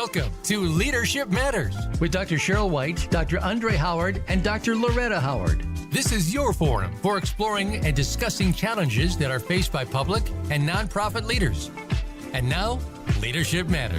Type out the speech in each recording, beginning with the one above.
Welcome to Leadership Matters with Dr. Cheryl White, Dr. Andre Howard, and Dr. Loretta Howard. This is your forum for exploring and discussing challenges that are faced by public and nonprofit leaders. And now, Leadership Matters.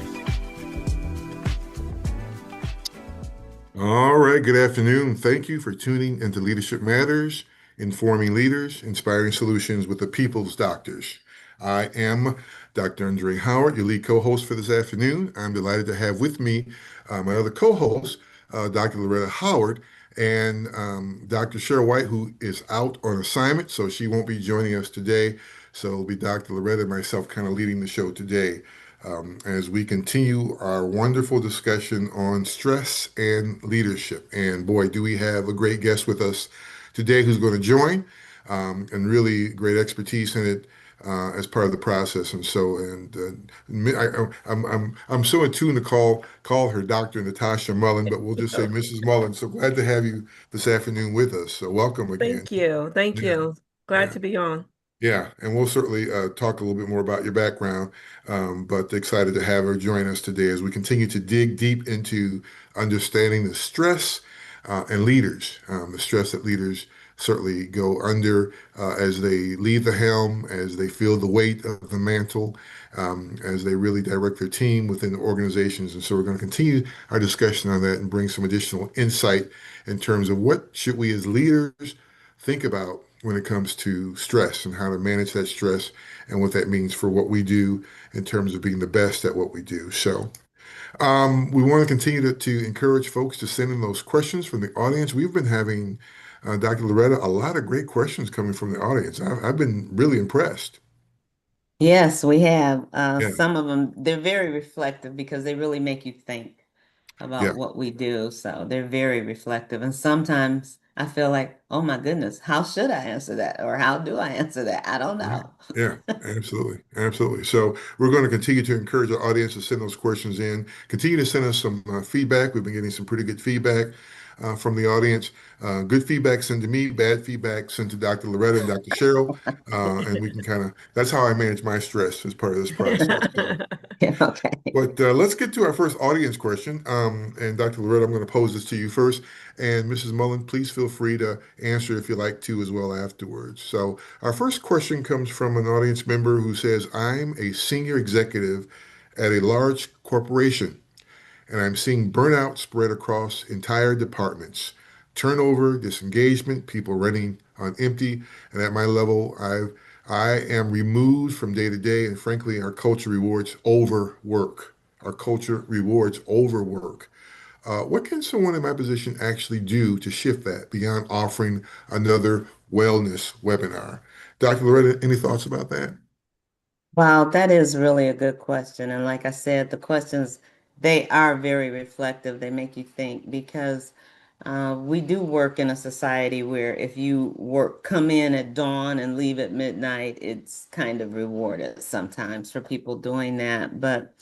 All right, good afternoon. Thank you for tuning into Leadership Matters, informing leaders, inspiring solutions with the people's doctors. I am Dr. Andre Howard, your lead co-host for this afternoon. I'm delighted to have with me my other co-host, Dr. Loretta Howard, and Dr. Cheryl White, who is out on assignment, so she won't be joining us today. So it'll be Dr. Loretta and myself kind of leading the show today as we continue our wonderful discussion on stress and leadership. And boy, do we have a great guest with us today who's going to join and really great expertise in it. As part of the process, and I'm so attuned to call her Dr. Natasha Mullen, but we'll just say Mrs. Mullen. So glad to have you this afternoon with us. So welcome again. Thank you. Thank Yeah. you. Glad Yeah. to be on. Yeah, and we'll certainly talk a little bit more about your background, but excited to have her join us today as we continue to dig deep into understanding the stress and leaders, the stress that leaders certainly go under as they leave the helm, as they feel the weight of the mantle, as they really direct their team within the organizations. And so we're going to continue our discussion on that and bring some additional insight in terms of what should we as leaders think about when it comes to stress and how to manage that stress and what that means for what we do in terms of being the best at what we do. So we want to continue to encourage folks to send in those questions from the audience. We've been having, Dr. Loretta, a lot of great questions coming from the audience. I've been really impressed. Yes, we have. Yeah, Some of them, they're very reflective because they really make you think yeah, about what we do. So they're very reflective. And sometimes I feel like, oh my goodness, how should I answer that? Or how do I answer that? I don't yeah, know. yeah, absolutely, absolutely. So we're going to continue to encourage our audience to send those questions in. Continue to send us some feedback. We've been getting some pretty good feedback from the audience. Good feedback sent to me, bad feedback sent to Dr. Loretta and Dr. Cheryl. And we can that's how I manage my stress as part of this process. So, Yeah, okay. but let's get to our first audience question. And Dr. Loretta, I'm going to pose this to you first. And Mrs. Mullen, please feel free to answer if you like to as well afterwards. So our first question comes from an audience member who says, I'm a senior executive at a large corporation, and I'm seeing burnout spread across entire departments. Turnover, disengagement, people running on empty. And at my level, I am removed from day to day. And frankly, our culture rewards overwork. Our culture rewards overwork. What can someone in my position actually do to shift that beyond offering another wellness webinar? Dr. Loretta, any thoughts about that? Wow, that is really a good question. And like I said, the questions, they are very reflective. They make you think because we do work in a society where if you come in at dawn and leave at midnight, it's kind of rewarded sometimes for people doing that. But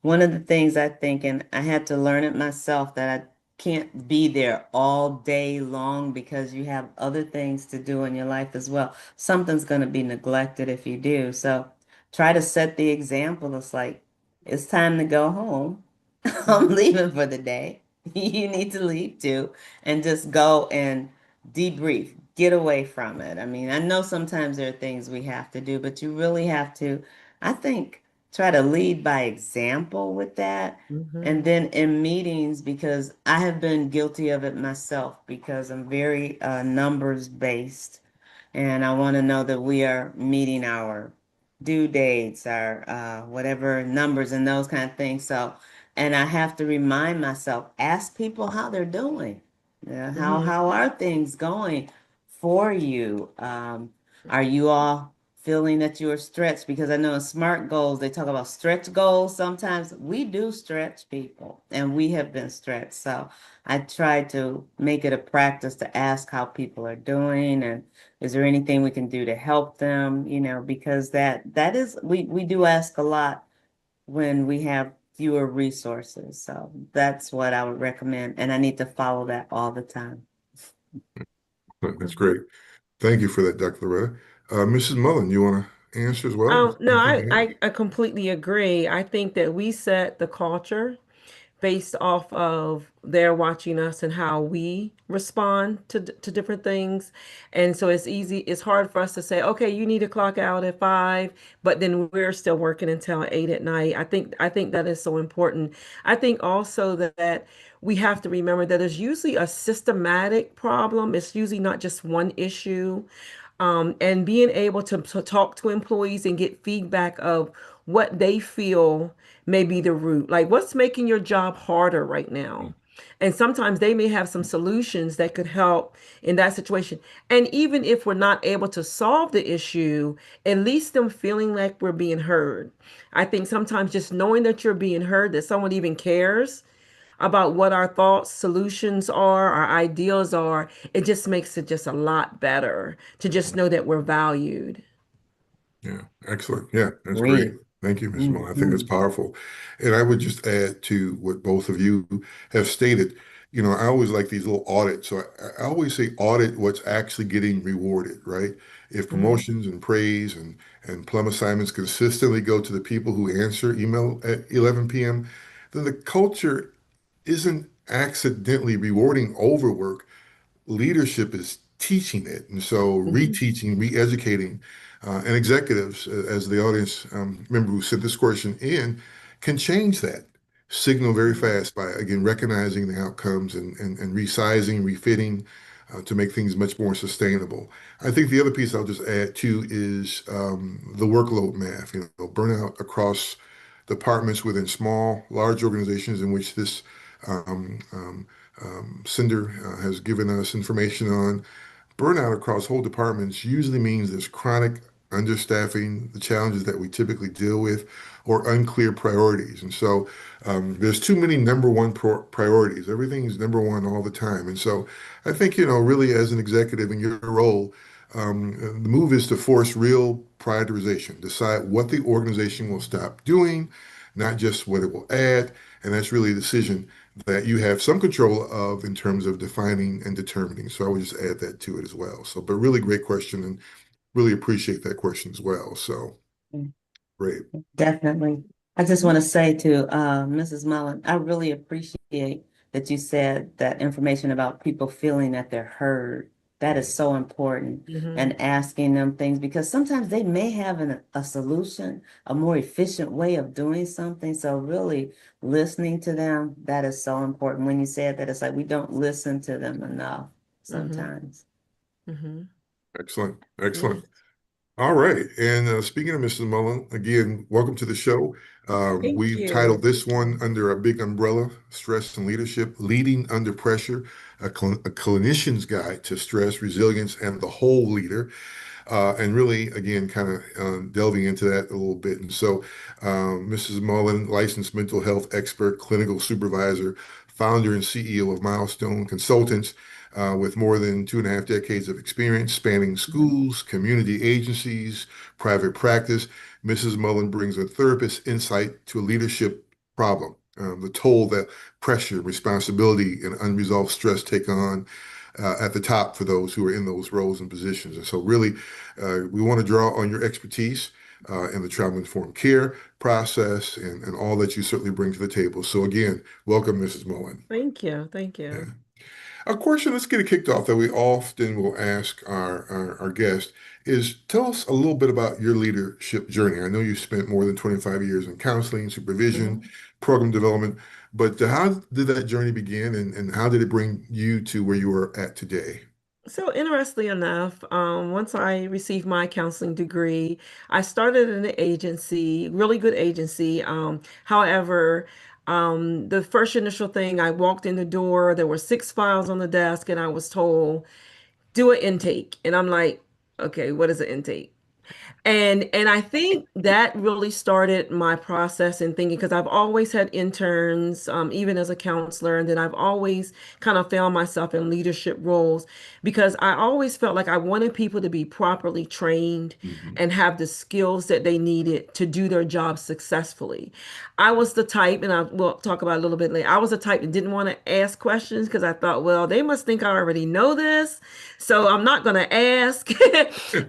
one of the things I think, and I had to learn it myself, that I can't be there all day long because you have other things to do in your life as well. Something's going to be neglected if you do. So try to set the example. It's like, it's time to go home. I'm leaving for the day. You need to leave too, and just go and debrief, get away from it. I mean, I know sometimes there are things we have to do, but you really have to, I think, try to lead by example with that. And then in meetings, because I have been guilty of it myself, because I'm very numbers based, and I want to know that we are meeting our due dates, our whatever numbers and those kind of things. So, and I have to remind myself, ask people how they're doing. Yeah, how are things going for you? Are you all feeling that you are stretched? Because I know in SMART goals, they talk about stretch goals. Sometimes we do stretch people, and we have been stretched. So I try to make it a practice to ask how people are doing, and is there anything we can do to help them? Because that is, we do ask a lot when we have fewer resources. So that's what I would recommend. And I need to follow that all the time. That's great. Thank you for that, Dr. Loretta. Mrs. Mullen, you want to answer as well? No, Anything to add? I completely agree. I think that we set the culture based off of they're watching us and how we respond to different things. And so it's hard for us to say, okay, you need to clock out at 5, but then we're still working until 8 at night. I think that is so important. I think also that we have to remember that there's usually a systematic problem. It's usually not just one issue. And being able to talk to employees and get feedback of what they feel may be the root. Like, what's making your job harder right now? And sometimes they may have some solutions that could help in that situation. And even if we're not able to solve the issue, at least them feeling like we're being heard. I think sometimes just knowing that you're being heard, that someone even cares about what our thoughts, solutions are, our ideals are, it just makes it just a lot better to just know that we're valued. Yeah, excellent. Yeah, that's great. Agree. Thank you, Ms. Mull. I think that's Mhm. powerful. And I would just add to what both of you have stated. I always like these little audits. So I always say audit what's actually getting rewarded, right? If Hmm. promotions and praise and plum assignments consistently go to the people who answer email at 11 p.m., then the culture isn't accidentally rewarding overwork. Leadership is teaching it. And so Hmm. reteaching, re-educating, and executives, as the audience member who sent this question in, can change that signal very fast by, again, recognizing the outcomes and resizing, refitting to make things much more sustainable. I think the other piece I'll just add too is the workload math, burnout across departments within small, large organizations in which this um, um, Cinder has given us information on. Burnout across whole departments usually means there's chronic understaffing, the challenges that we typically deal with, or unclear priorities. And so there's too many number one priorities. Everything's number one all the time. And so I think, really as an executive in your role, the move is to force real prioritization, decide what the organization will stop doing, not just what it will add. And that's really a decision that you have some control of in terms of defining and determining. So I would just add that to it as well. So, but really great question and really appreciate that question as well. So great. Definitely. I just want to say to Mrs. Mullen, I really appreciate that you said that information about people feeling that they're heard. That is so important. Hmm. And asking them things because sometimes they may have a solution, a more efficient way of doing something. So really listening to them, that is so important. When you said that, it's like we don't listen to them enough Hmm. sometimes. Hmm. Excellent. Yes. Excellent. All right. And speaking of Mrs. Mullen, again, welcome to the show. Thank We've titled you. this one under a big umbrella, Stress and Leadership, Leading Under Pressure, a clinician's guide to stress, resilience, and the whole leader. And really, again, kind of delving into that a little bit. And so, Mrs. Mullen, licensed mental health expert, clinical supervisor, founder and CEO of Milestone Consultants, with more than 2.5 decades of experience spanning Mhm. schools, community agencies, private practice. Mrs. Mullen brings a therapist's insight to a leadership problem, the toll that pressure, responsibility, and unresolved stress take on at the top for those who are in those roles and positions. And so, really, we want to draw on your expertise in the trauma-informed care process and all that you certainly bring to the table. So, again, welcome, Mrs. Mullen. Thank you. Thank Yeah. you. A question, let's get it kicked off that we often will ask our guest is tell us a little bit about your leadership journey. I know you spent more than 25 years in counseling, supervision, Mhm. program development, but how did that journey begin and how did it bring you to where you are at today? So interestingly enough, once I received my counseling degree, I started in an agency, really good agency. However, the first initial thing, I walked in the door, there were 6 files on the desk, and I was told, do an intake. And I'm like, okay, what is an intake? And I think that really started my process in thinking because I've always had interns, even as a counselor, and then I've always kind of found myself in leadership roles because I always felt like I wanted people to be properly trained Mhm. and have the skills that they needed to do their job successfully. I was the type, and I will talk about it a little bit later. I was the type that didn't want to ask questions because I thought, well, they must think I already know this, so I'm not going to ask.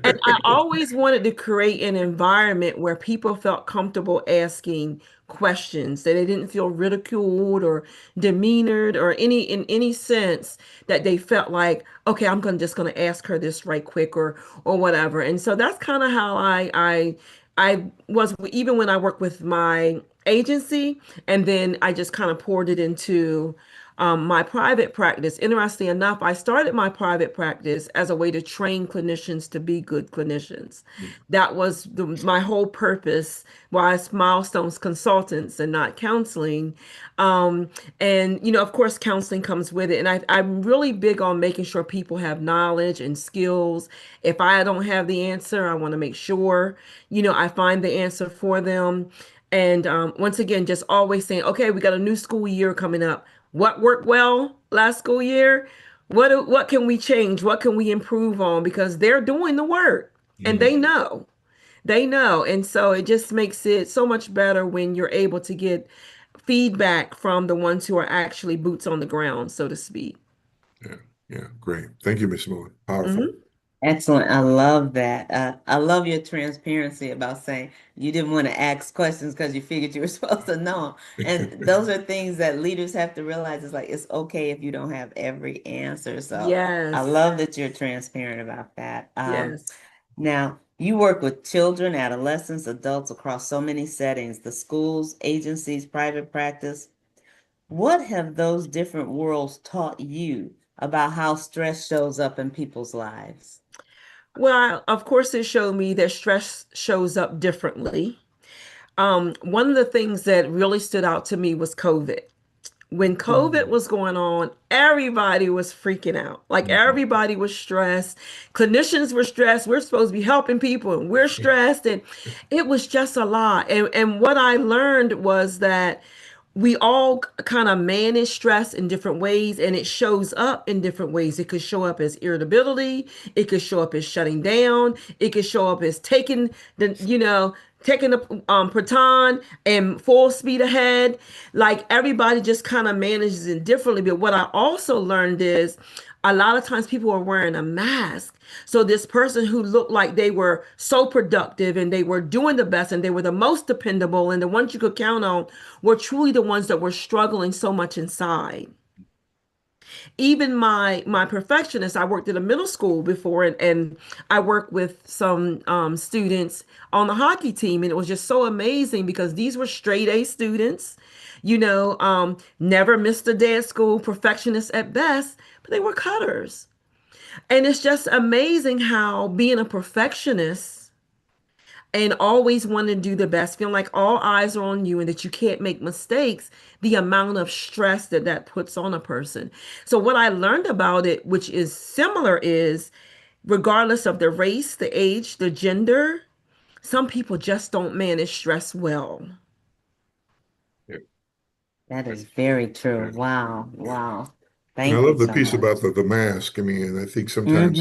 And I always wanted to create an environment where people felt comfortable asking questions, that they didn't feel ridiculed or demeanored or in any sense, that they felt like, okay, just gonna ask her this right quick or whatever. And so that's kind of how I was, even when I worked with my agency, and then I just kind of poured it into my private practice. Interestingly enough, I started my private practice as a way to train clinicians to be good clinicians. That was my whole purpose, why it's Milestones Consultants and not counseling. And, of course, counseling comes with it. And I'm really big on making sure people have knowledge and skills. If I don't have the answer, I want to make sure, I find the answer for them. And once again, just always saying, okay, we got a new school year coming up. What worked well last school year? What can we change? What can we improve on? Because they're doing the work and they know. They know. And so it just makes it so much better when you're able to get feedback from the ones who are actually boots on the ground, so to speak. Yeah, great. Thank you, Ms. Moore. Powerful. Excellent. I love that. I love your transparency about saying you didn't want to ask questions because you figured you were supposed to know. And those are things that leaders have to realize. It's like, it's okay if you don't have every answer. So Yes. I love that you're transparent about that. Yes. Now, you work with children, adolescents, adults across so many settings, the schools, agencies, private practice. What have those different worlds taught you about how stress shows up in people's lives? Well, of course, it showed me that stress shows up differently. One of the things that really stood out to me was COVID. When COVID was going on, everybody was freaking out. Like everybody was stressed. Clinicians were stressed. We're supposed to be helping people and we're stressed. And it was just a lot. And what I learned was that we all kind of manage stress in different ways, and it shows up in different ways. It could show up as irritability. It could show up as shutting down. It could show up as taking the baton and full speed ahead. Like everybody just kind of manages it differently. But what I also learned is a lot of times people are wearing a mask. So this person who looked like they were so productive and they were doing the best and they were the most dependable and the ones you could count on were truly the ones that were struggling so much inside. Even my perfectionist, I worked at a middle school before, and I worked with some students on the hockey team, and it was just so amazing because these were straight A students, never missed a day at school, perfectionists at best, but they were cutters. And it's just amazing how being a perfectionist and always wanting to do the best, feeling like all eyes are on you and that you can't make mistakes, the amount of stress that puts on a person. So what I learned about it, which is similar, is regardless of the race, the age, the gender, some people just don't manage stress well. That is very true. Wow. Wow. Thank And I you love the so piece much. about the mask. I mean, I think sometimes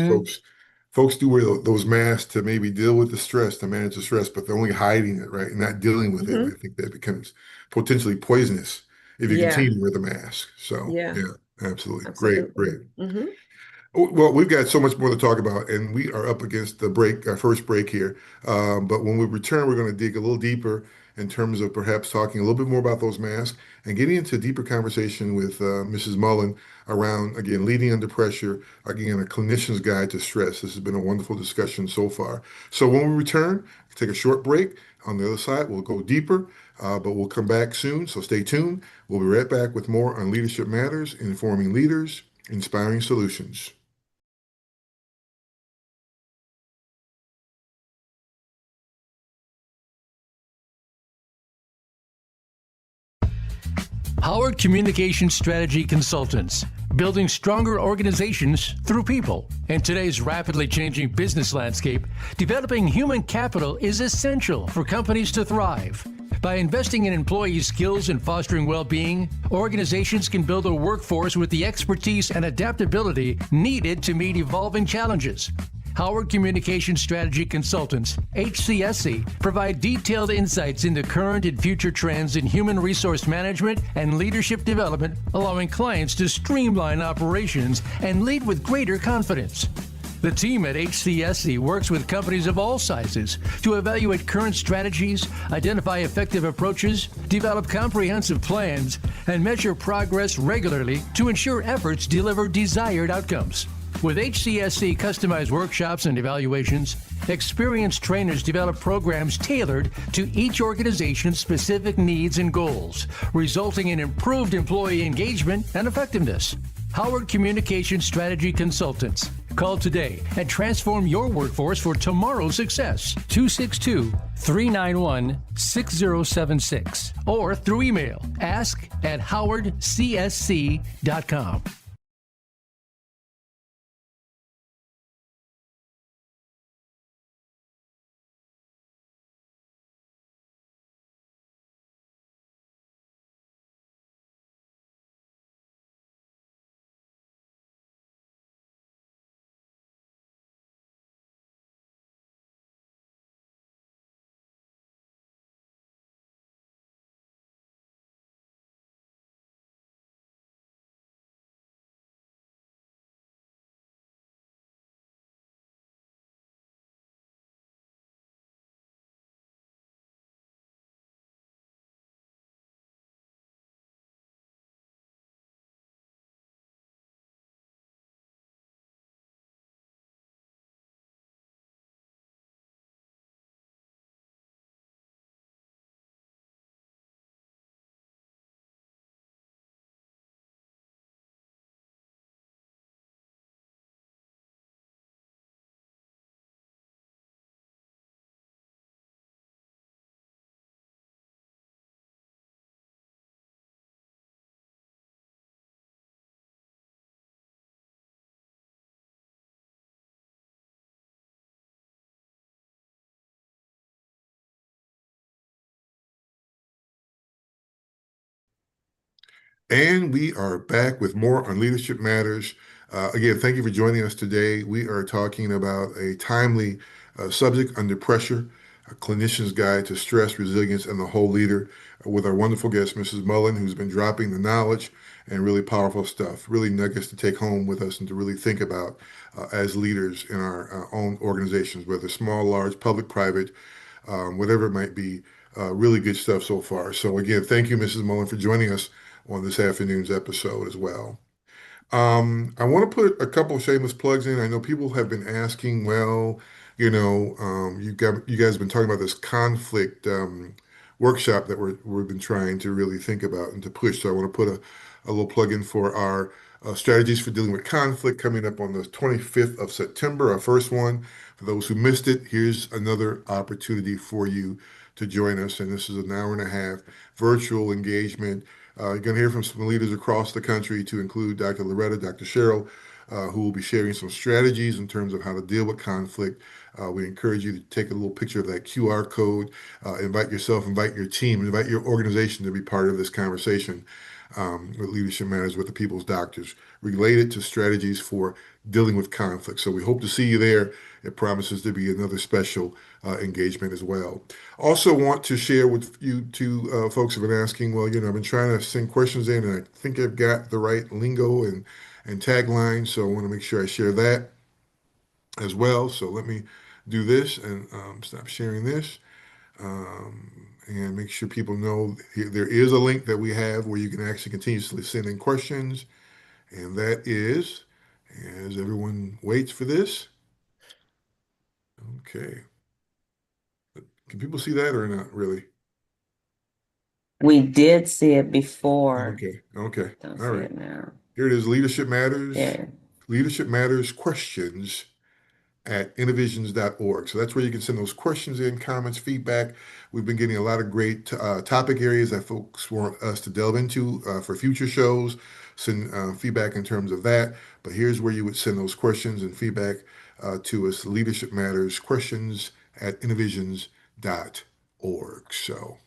folks do wear those masks to maybe deal with the stress, to manage the stress, but they're only hiding it, right? And not dealing with it. And I think that becomes potentially poisonous if you Yeah. continue to wear the mask. So Yeah. absolutely. Absolutely. Great. Well, we've got so much more to talk about, and we are up against the break, our first break here. But when we return, we're going to dig a little deeper in terms of perhaps talking a little bit more about those masks and getting into a deeper conversation with Mrs. Mullen around, again, leading under pressure, again, a clinician's guide to stress. This has been a wonderful discussion so far. So when we return, take a short break. On the other side, we'll go deeper, but we'll come back soon. So stay tuned. We'll be right back with more on Leadership Matters, informing leaders, inspiring solutions. Howard Communication Strategy Consultants, building stronger organizations through people. In today's rapidly changing business landscape, developing human capital is essential for companies to thrive. By investing in employee skills and fostering well-being, organizations can build a workforce with the expertise and adaptability needed to meet evolving challenges. Howard Communication Strategy Consultants, HCSC, provide detailed insights into current and future trends in human resource management and leadership development, allowing clients to streamline operations and lead with greater confidence. The team at HCSC works with companies of all sizes to evaluate current strategies, identify effective approaches, develop comprehensive plans, and measure progress regularly to ensure efforts deliver desired outcomes. With HCSC customized workshops and evaluations, experienced trainers develop programs tailored to each organization's specific needs and goals, resulting in improved employee engagement and effectiveness. Howard Communication Strategy Consultants. Call today and transform your workforce for tomorrow's success. 262-391-6076 or through email ask@howardcsc.com. And we are back with more on Leadership Matters. Again, thank you for joining us today. We are talking about a timely subject under pressure, a clinician's guide to stress, resilience, and the whole leader, with our wonderful guest, Mrs. Mullen, who's been dropping the knowledge and really powerful stuff, really nuggets to take home with us and to really think about as leaders in our own organizations, whether small, large, public, private, whatever it might be. Really good stuff so far. So again, thank you, Mrs. Mullen, for joining us on this afternoon's episode as well. I want to put a couple of shameless plugs in. I know people have been asking, well, you guys have been talking about this conflict workshop that we've been trying to really think about and to push. So I want to put a little plug in for our strategies for dealing with conflict coming up on the 25th of September, our first one. For those who missed it, here's another opportunity for you to join us. And this is an hour and a half virtual engagement. You're going to hear from some leaders across the country, to include Dr. Loretta, Dr. Cheryl, who will be sharing some strategies in terms of how to deal with conflict. We encourage you to take a little picture of that QR code, invite yourself, invite your team, invite your organization to be part of this conversation with Leadership Matters with the People's Doctors, related to strategies for dealing with conflict. So we hope to see you there. It promises to be another special engagement as well. Also want to share with you two folks have been asking, well, I've been trying to send questions in, and I think I've got the right lingo and tagline, so I want to make sure I share that as well. So let me do this and stop sharing this. And make sure people know there is a link that we have where you can actually continuously send in questions. And that is, as everyone waits for this, okay. Can people see that or not really? We did see it before. Okay. Don't All see right. it now. Here it is, Leadership Matters. Yeah. Leadership Matters questions at innovisions.org. So that's where you can send those questions in, comments, feedback. We've been getting a lot of great topic areas that folks want us to delve into for future shows. Send feedback in terms of that. But here's where you would send those questions and feedback to us, Leadership Matters questions at innovisions.org. So,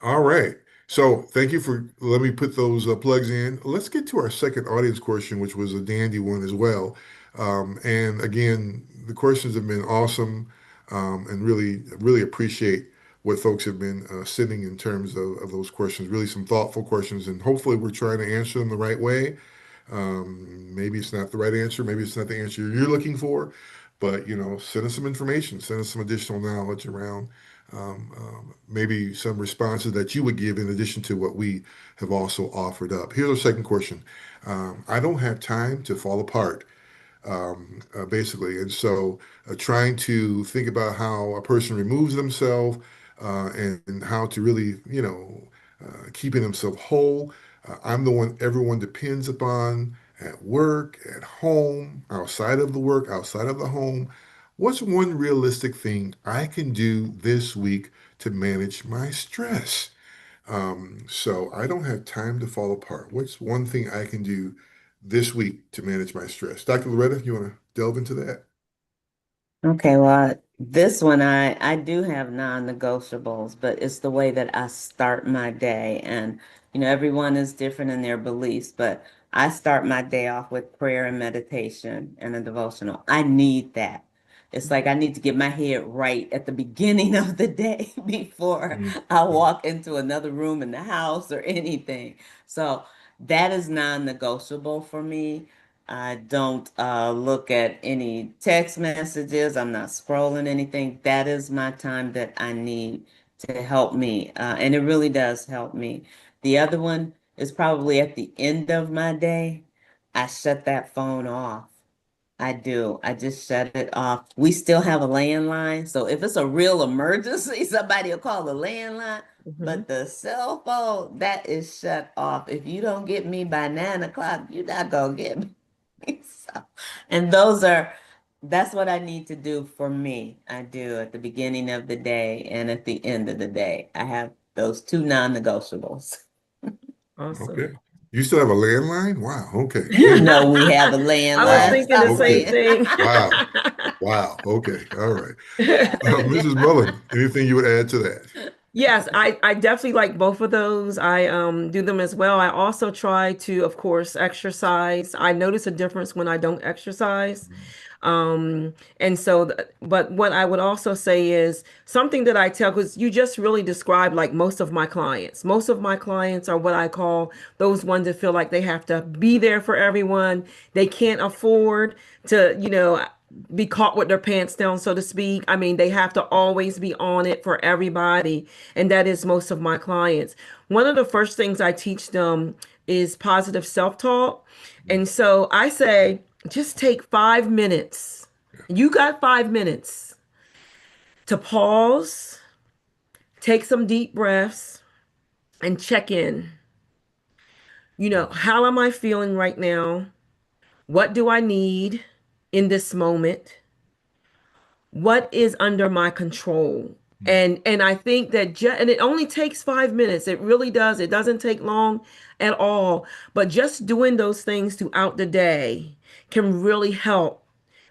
all right. So thank you for letting me put those plugs in. Let's get to our second audience question, which was a dandy one as well. And again, the questions have been awesome, and really appreciate what folks have been sending in terms of those questions. Really some thoughtful questions, and hopefully we're trying to answer them the right way. Maybe it's not the right answer. Maybe it's not the answer you're looking for, but send us some information, send us some additional knowledge around maybe some responses that you would give in addition to what we have also offered up. Here's our second question. I don't have time to fall apart, basically. And so trying to think about how a person removes themselves and how to really, keeping themselves whole. I'm the one everyone depends upon at work, at home, outside of the work, outside of the home. What's one realistic thing I can do this week to manage my stress? So I don't have time to fall apart. What's one thing I can do this week to manage my stress? Dr. Loretta, you want to delve into that? Okay, well, this one I do have non-negotiables, but it's the way that I start my day. And everyone is different in their beliefs, but I start my day off with prayer and meditation and a devotional. I need that. It's like I need to get my head right at the beginning of the day before Mm, I mm, walk into another room in the house or anything. So that is non-negotiable for me. I don't look at any text messages. I'm not scrolling anything. That is my time that I need to help me. And it really does help me. The other one is probably at the end of my day. I shut that phone off. I do. I just shut it off. We still have a landline. So if it's a real emergency, somebody will call the landline. Mhm. But the cell phone, that is shut off. If you don't get me by 9 o'clock, you're not gonna get me. So, and that's what I need to do for me. I do at the beginning of the day and at the end of the day. I have those two non-negotiables. Awesome. okay. You still have a landline? Wow. Okay. You know we have a I was landline. thinking the Stop Okay. same playing. thing. Wow. Wow. Okay. All right. Yeah. Mrs. Mullen, anything you would add to that? Yes, I definitely like both of those. I do them as well. I also try to, of course, exercise. I notice a difference when I don't exercise. And so, but what I would also say is something that I tell, because you just really described like most of my clients. Most of my clients are what I call those ones that feel like they have to be there for everyone. They can't afford to, be caught with their pants down, so to speak. I mean, they have to always be on it for everybody. And that is most of my clients. One of the first things I teach them is positive self-talk. And so I say, just take 5 minutes. You got 5 minutes to pause, take some deep breaths, and check in. How am I feeling right now? What do I need in this moment? What is under my control? And I think that and it only takes 5 minutes. It really does. It doesn't take long at all. But just doing those things throughout the day can really help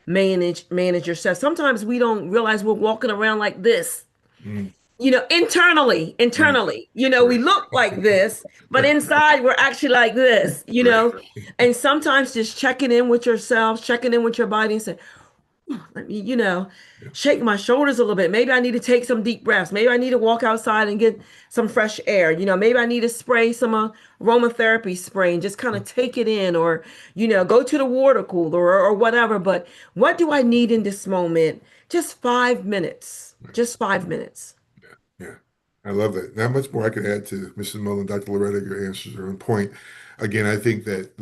manage yourself. Sometimes we don't realize we're walking around like this, Mm, mm, internally, we right. look like this, but inside we're actually like this, Right. and sometimes just checking in with yourself, checking in with your body and say, let me, Yeah. shake my shoulders a little bit. Maybe I need to take some deep breaths. Maybe I need to walk outside and get some fresh air. Maybe I need to spray some aromatherapy spray and just kind of take it in, or, go to the water cooler, or whatever. But what do I need in this moment? Just 5 minutes. Just 5 minutes. Yeah, I love that. Not much more I could add to Mrs. Mullen, Dr. Loretta. Your answers are on point. Again, I think that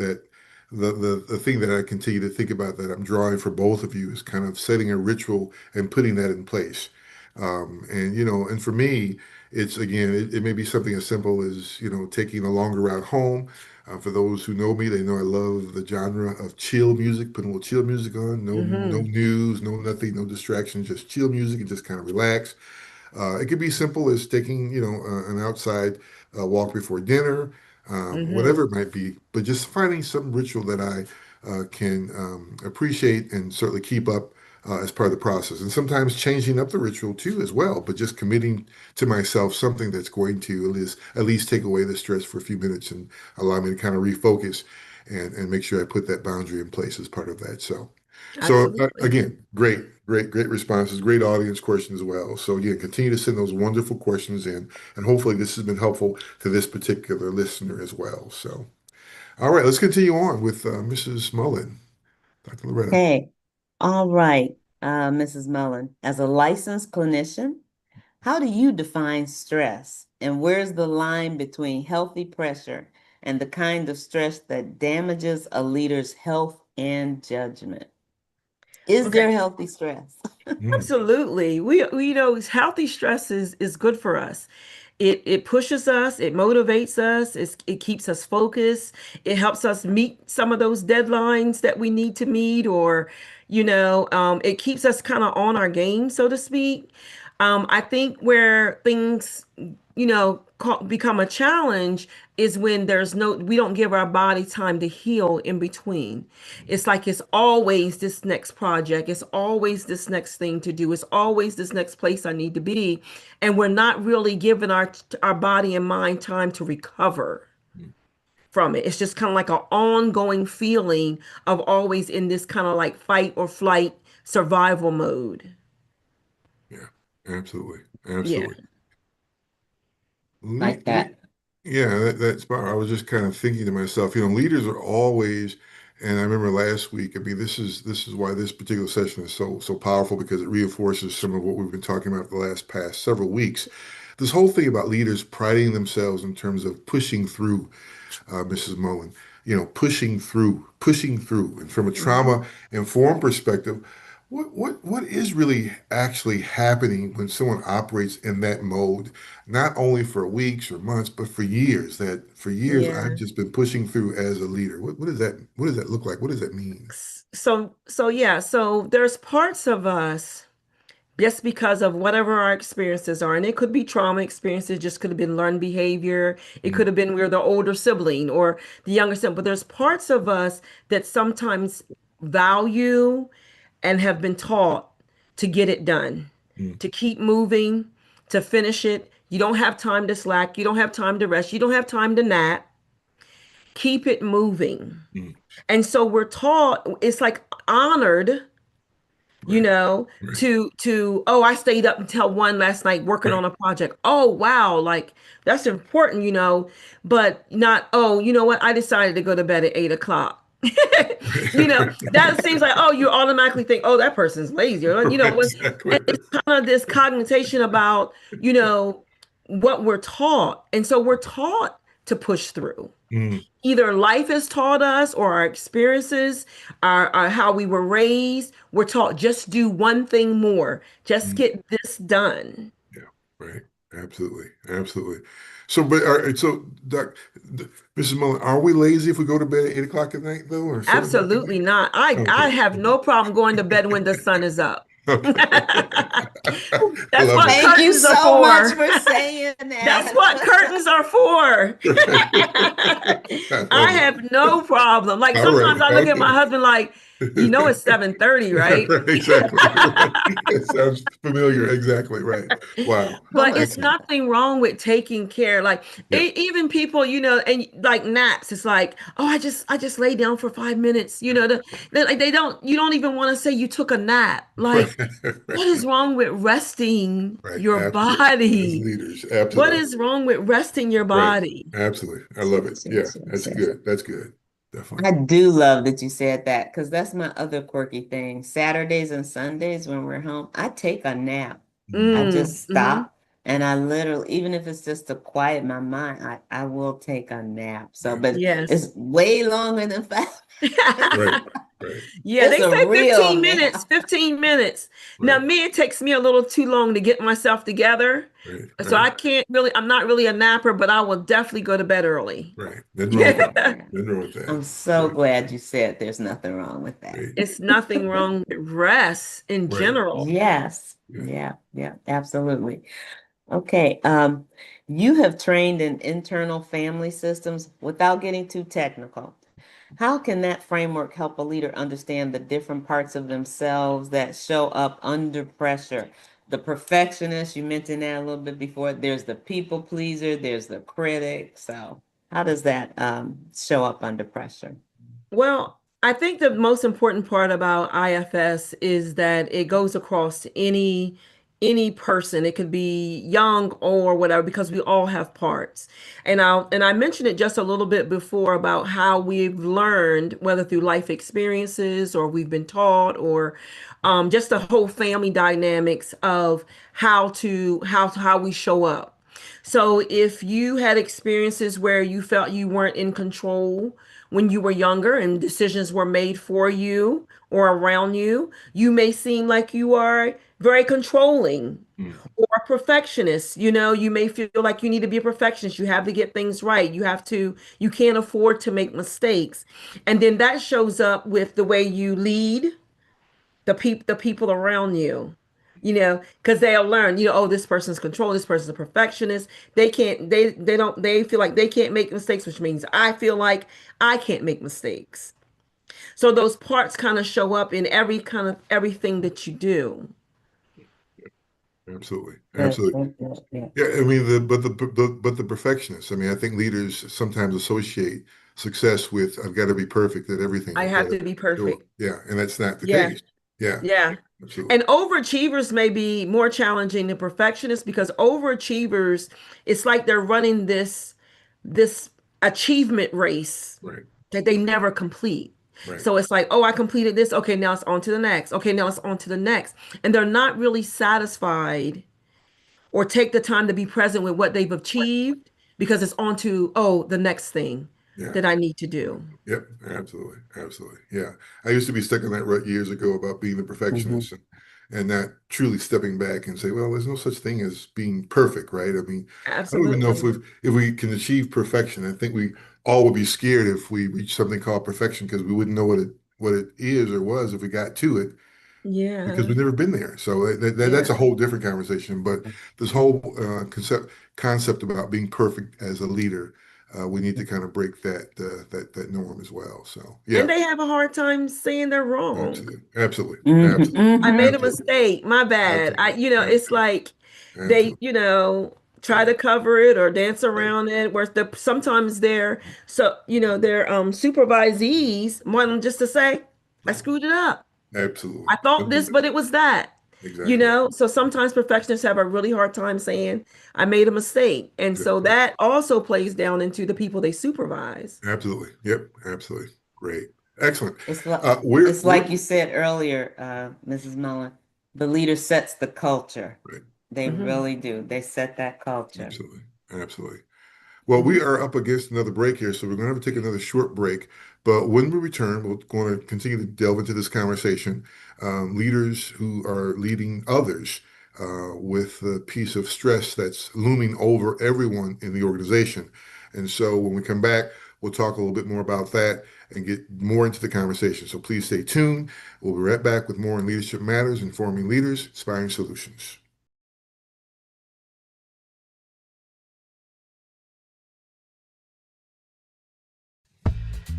the thing that I continue to think about that I'm drawing for both of you is kind of setting a ritual and putting that in place. And for me, it's again, it may be something as simple as taking a longer route home. For those who know me, they know I love the genre of chill music, putting a little chill music on, no Mm-hmm. news, no nothing, no distractions, just chill music and just kind of relax. It could be simple as taking, an outside walk before dinner, Mm-hmm. whatever it might be, but just finding some ritual that I can appreciate and certainly keep up as part of the process. And sometimes changing up the ritual too, as well, but just committing to myself something that's going to at least take away the stress for a few minutes and allow me to kind of refocus and make sure I put that boundary in place as part of that. So, Absolutely. again, great responses, great audience questions as well. So again, continue to send those wonderful questions in, and hopefully this has been helpful to this particular listener as well. So, All right, let's continue on with Mrs. Mullen, Dr. Loretta. Okay. All right, Mrs. Mullen, as a licensed clinician, how do you define stress? And where's the line between healthy pressure and the kind of stress that damages a leader's health and judgment? Is Okay. there healthy stress? Mm, Absolutely. We know healthy stress is good for us. It pushes us, it motivates us, it keeps us focused, it helps us meet some of those deadlines that we need to meet, or, it keeps us kind of on our game, so to speak. I think where things, become a challenge is when we don't give our body time to heal in between. It's like it's always this next project, it's always this next thing to do, it's always this next place I need to be, and we're not really giving our body and mind time to recover mm, from it. It's just kind of like an ongoing feeling of always in this kind of like fight or flight survival mode. yeah, absolutely, Yeah. absolutely. Le Like that. Yeah, that's part. I was just kind of thinking to myself, leaders are always, and I remember last week, I mean, this is why this particular session is so powerful because it reinforces some of what we've been talking about the last past several weeks. This whole thing about leaders priding themselves in terms of pushing through, Mrs. Mullen, pushing through. And from a Mhm. trauma-informed perspective, what is really actually happening when someone operates in that mode, not only for weeks or months, but for years? That for years I've Yeah. just been pushing through as a leader. What does that look like? What does that mean? So there's parts of us just because of whatever our experiences are, and it could be trauma experiences, just could have been learned behavior, it Mm, could have been we're the older sibling or the younger sibling, but there's parts of us that sometimes value and have been taught to get it done, mm, to keep moving, to finish it. You don't have time to slack, you don't have time to rest, you don't have time to nap. Keep it moving. mm. And so we're taught, it's like honored, Right, right, oh, I stayed up until 1 last night working right, on a project. Oh, wow, like that's important, but not, oh, you know what? I decided to go to bed at 8 o'clock. That seems like, oh, you automatically think, oh, that person's lazy. Or, right, when, exactly. and it's kind of this cognition about, what we're taught. And so we're taught to push through. Mm, Either life has taught us or our experiences, our how we were raised, we're taught just do one thing more, just mm. get this done. Yeah, right. Absolutely. Absolutely. So, Mrs. Mullen, are we lazy if we go to bed at 8 o'clock at night, though, or 7 o'clock at Absolutely night? not. I Okay. have no problem going to bed when the sun is up. Okay. I That's love what it. Thank you curtains are so much for. for saying That's that. what curtains are for. I I love it. have no problem. Like All right. sometimes I look at my Okay. husband like, it's 7:30, right? Right, exactly. Right. It sounds familiar. Exactly. Right. Wow. Oh But my it's Excellent. nothing wrong with taking care. Like Yeah. even people, and like naps, it's like, oh, I just lay down for 5 minutes. Like you don't even want to say you took a nap. Right. Like, what is wrong with resting Right. your Absolutely. As body? leaders. What Absolutely. is wrong with resting your Right. body? Absolutely. I love it. Yes, Yeah. yes, yes, That's yes. good. That's good. Definitely. I do love that you said that because that's my other quirky thing. Saturdays and Sundays when we're home, I take a nap. I Mm, just Mm-hmm. stop and I literally, even if it's just to quiet my mind, I will take a nap. So, yeah. but Yes. it's way longer than 5 minutes. Right. Right. Yeah, It's they a say real 15 minutes, nap. 15 minutes. Now, Right. me, it takes me a little too long to get myself together. Right. So Right. I'm not really a napper, but I will definitely go to bed early. Right. Nothing wrong with that. Yeah. Nothing wrong with that. I'm so Right. glad you said there's nothing wrong with that. Right. It's nothing wrong with rest in Right. general. Yes. Good. Yeah. Yeah. Absolutely. Okay. You have trained in internal family systems without getting too technical. How can that framework help a leader understand the different parts of themselves that show up under pressure? The perfectionist, you mentioned that a little bit before. There's the people pleaser, there's the critic. So, how does that show up under pressure? Well, I think the most important part about IFS is that it goes across any any person. It could be young or whatever, because we all have parts. And I mentioned it just a little bit before about how we've learned, whether through life experiences or we've been taught, or just the whole family dynamics of how we show up. So if you had experiences where you felt you weren't in control when you were younger and decisions were made for you or around you, you may seem like you are very controlling Mm. or a perfectionist. You may feel like you need to be a perfectionist. You have to get things right. You can't afford to make mistakes. And then that shows up with the way you lead the people around you, because they'll learn, oh, this person's control, this person's a perfectionist. They feel like they can't make mistakes, which means I feel like I can't make mistakes. So those parts kind of show up in everything that you do. Absolutely, Good, absolutely. good, good, good. Yeah, I mean but the perfectionists. I mean, I think leaders sometimes associate success with I've got to be perfect at everything. I I've got have to to be show up. perfect. Yeah, and that's not the Yeah. case. Yeah, Yeah. absolutely. And overachievers may be more challenging than perfectionists, because overachievers, it's like they're running this achievement race Right, that they never complete. right. So it's like, oh, I completed this. Okay, now it's on to the next. Okay, now it's on to the next. And they're not really satisfied or take the time to be present with what they've achieved, because it's on to, oh, the next thing Yeah. that I need to do. Yep, absolutely, absolutely. Yeah, I used to be stuck in that rut years ago about being a Hmm. perfectionist and not truly stepping back and say, well, there's no such thing as being perfect, right? I mean, I don't even know Absolutely. if we can achieve perfection. I think we all would be scared if we reach something called perfection because we wouldn't know what it is or was if we got to it because Yeah. we've never been there. So that's Yeah. a whole different conversation. But this whole concept about being perfect as a leader, we need to kind of break that norm as well. So And yeah, they have a hard time saying they're wrong. absolutely, absolutely, Hmm. absolutely, I made a Hmm. absolutely, mistake. My bad. absolutely, It's absolutely, like they, absolutely. try Yeah, to cover it or dance right. around it. Where sometimes their supervisees want them just to say, I Right. screwed it up. Absolutely. I thought Don't do this, but that. it was that. Exactly. So sometimes perfectionists have a really hard time saying, I made a mistake. And Good. so that also plays down into the people they supervise. Absolutely. Yep. Absolutely. Great. Excellent. It's like We're it's like you said earlier, Mrs. Mullen. The leader sets the culture. right. They Hmm. really do. They set that culture. Absolutely. Absolutely. Well, we Hmm. are up against another break here, so we're going to have to take another short break. But when we return, we're going to continue to delve into this conversation. Leaders who are leading others with the piece of stress that's looming over everyone in the organization. And so when we come back, we'll talk a little bit more about that and get more into the conversation. So please stay tuned. We'll be right back with more on Leadership Matters, Informing Leaders, Inspiring Solutions.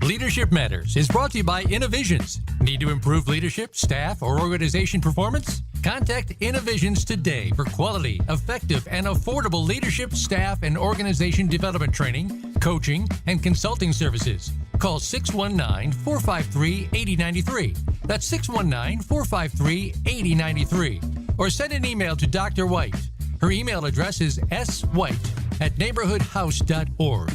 Leadership Matters is brought to you by Innovisions. Need to improve leadership, staff, or organization performance? Contact Innovisions today for quality, effective, and affordable leadership, staff, and organization development training, coaching, and consulting services. Call 619-453-8093. That's 619-453-8093. Or send an email to Dr. White. Her email address is swhite@neighborhoodhouse.org.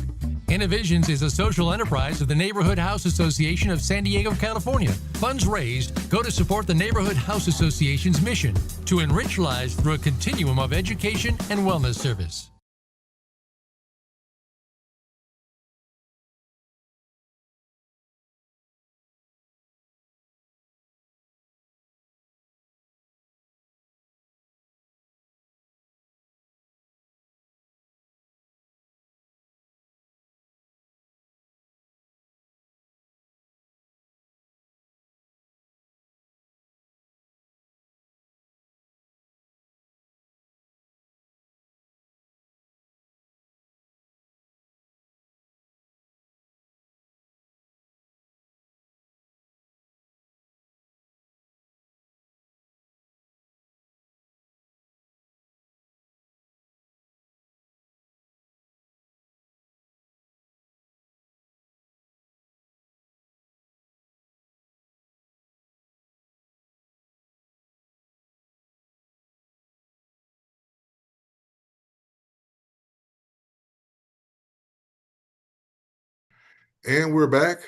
Innovisions is a social enterprise of the Neighborhood House Association of San Diego, California. Funds raised go to support the Neighborhood House Association's mission to enrich lives through a continuum of education and wellness service. And we're back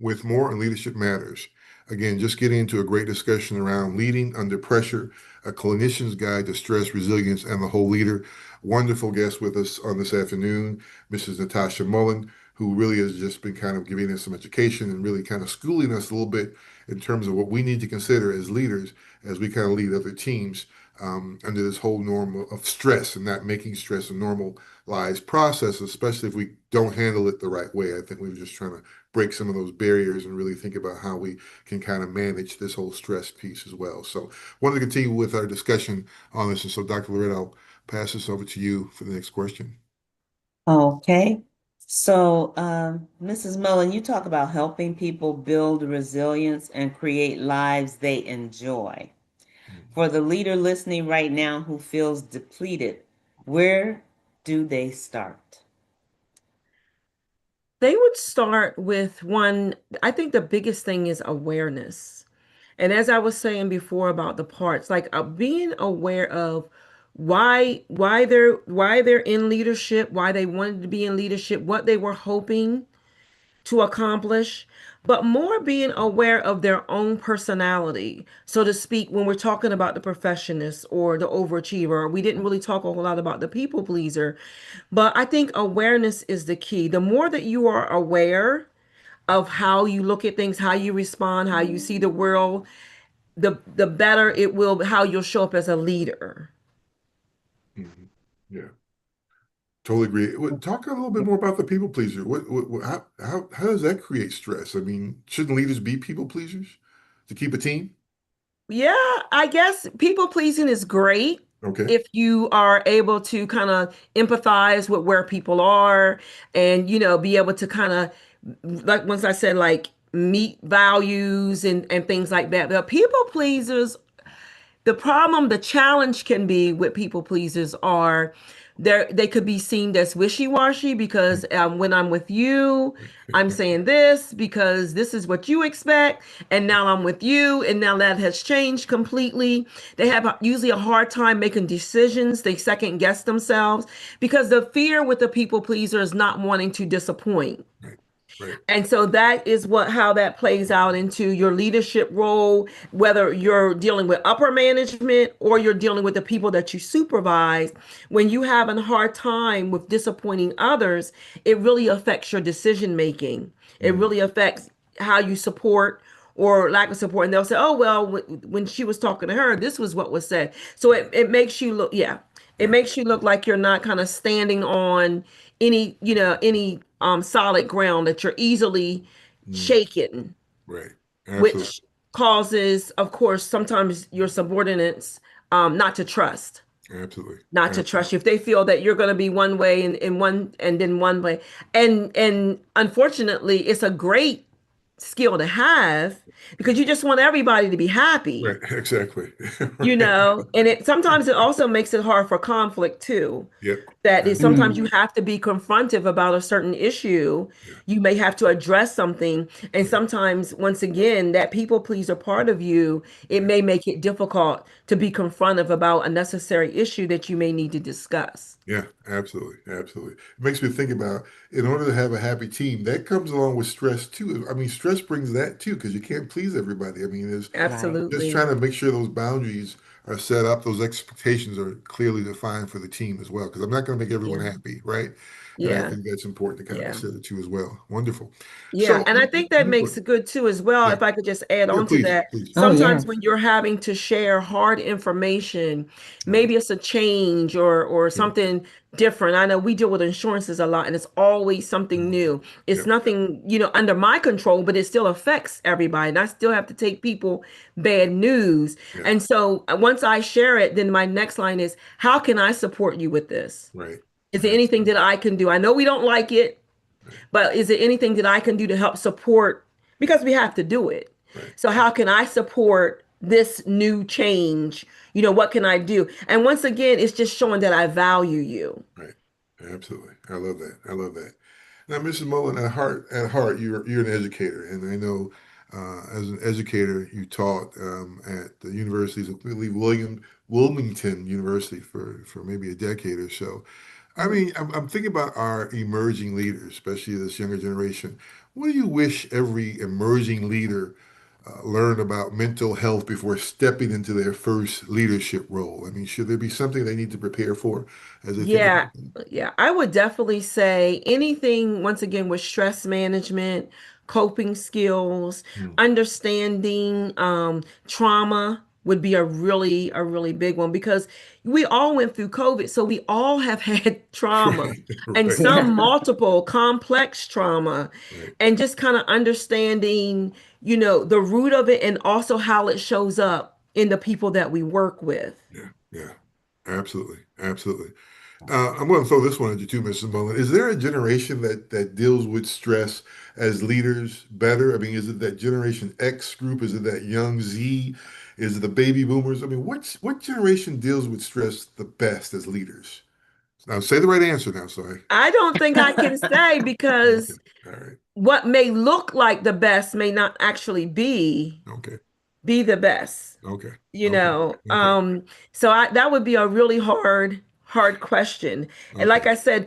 with more on Leadership Matters. Again, just getting into a great discussion around leading under pressure, a clinician's guide to stress, resilience, and the whole leader. Wonderful guest with us on this afternoon, Mrs. Natasha Mullen, who really has just been kind of giving us some education and really kind of schooling us a little bit in terms of what we need to consider as leaders as we kind of lead other teams under this whole norm of stress and not making stress a normalized process, especially if we don't handle it the right way. I think we're just trying to break some of those barriers and really think about how we can kind of manage this whole stress piece as well. So, wanted to continue with our discussion on this. And so, Dr. Loretta, I'll pass this over to you for the next question. Okay. So, Mrs. Mullen, you talk about helping people build resilience and create lives they enjoy. For the leader listening right now who feels depleted, where do they start? They would start with one, I think the biggest thing is awareness. And as I was saying before about the parts, like being aware of why they're in leadership, why they wanted to be in leadership, what they were hoping to accomplish, but more being aware of their own personality, so to speak, when we're talking about the perfectionist or the overachiever. We didn't really talk a whole lot about the people pleaser, but I think awareness is the key. The more that you are aware of how you look at things, how you respond, how you see the world, the better it will, how you'll show up as a leader. Mhm. Yeah, totally agree. Talk a little bit more about the people pleaser. How does that create stress? I mean, shouldn't leaders be people pleasers to keep a team? Yeah, I guess people pleasing is great Okay. if you are able to kind of empathize with where people are and, be able to kind of, like once I said, like meet values and things like that. But people pleasers, the challenge can be with people pleasers are they could be seen as wishy-washy because when I'm with you, I'm saying this because this is what you expect, and now I'm with you, and now that has changed completely. They have usually a hard time making decisions. They second guess themselves because the fear with the people pleaser is not wanting to disappoint. Right. Right. And so that is how that plays out into your leadership role, whether you're dealing with upper management or you're dealing with the people that you supervise. When you have a hard time with disappointing others, it really affects your decision making. It Mm. really affects how you support or lack of support. And they'll say, oh, well, when she was talking to her, this was what was said. So it makes you look, yeah, it Yeah. makes you look like you're not kind of standing on any solid ground, that you're easily Mm. shaken, Right. Absolutely. which causes, of course, sometimes your subordinates not to trust, Absolutely. not to Absolutely. trust you if they feel that you're going to be one way in one and then one way. And unfortunately, it's a great skill to have because you just want everybody to be happy. Right. Exactly. Right. And it sometimes it also makes it hard for conflict too. Yep. That is sometimes you Absolutely. Mm, have to be confrontive about a certain issue. Yeah. You may have to address something. And Right. sometimes, once again, that people pleaser part of you, it Right. may make it difficult to be confrontive about a necessary issue that you may need to discuss. Yeah, absolutely. Absolutely. It makes me think about in order to have a happy team, that comes along with stress too. I mean, stress brings that too, because you can't please everybody. I mean, there's right. just trying Absolutely. to make sure those boundaries are set up, those expectations are clearly defined for the team as well, because I'm not going to make everyone Yeah. happy, right? And I Yeah. think that's important to kind of Yeah. consider too as well. Wonderful. Yeah, So, and I think that makes it good too as well. yeah, If I could just add yeah, on to please, that, please. Oh, sometimes yes. when you're having to share hard information, Right. maybe it's a change or Okay. something different. I know we deal with insurances a lot, and it's always something Mm. new. It's Yep. nothing, under my control, but it still affects everybody. And I still have to take people bad news. Yeah. And so once I share it, then my next line is, how can I support you with this? Right. Is there anything Absolutely. that I can do? I know we don't like it. Right. But is there anything that I can do to help support? Because we have to do it. Right. So how can I support this new change? What can I do? And once again, it's just showing that I value you. Right. Absolutely. I love that. I love that. Now, Mrs. Mullen, at heart, you're an educator, and I know as an educator, you taught at the universities, I believe Wilmington University for maybe a decade or so. I Mhm. mean, I'm thinking about our emerging leaders, especially this younger generation. what do you wish every emerging leader learn about mental health before stepping into their first leadership role? I mean, should there be something they need to prepare for as they think Yeah, about that? yeah. I would definitely say anything, once again, with stress management, coping skills, Hmm. understanding trauma would be a really big one because we all went through COVID. So we all have had trauma and Right, some Yeah. multiple complex trauma, right. and just kind of understanding, the root of it and also how it shows up in the people that we work with. Yeah, yeah, absolutely, absolutely. I'm going to throw this one at you too, Mrs. Mullen. Is there a generation that deals with stress as leaders better? I mean, is it that Generation X group? Is it that young Z? Is it the baby boomers? I mean, what generation deals with stress the best as leaders? Now, say the right answer now, sorry. I don't think I can say Okay. because All right. what may look like the best may not actually Okay. be the best, Okay. you Okay. know. Okay. So that would be a really hard question. And Okay. like I said,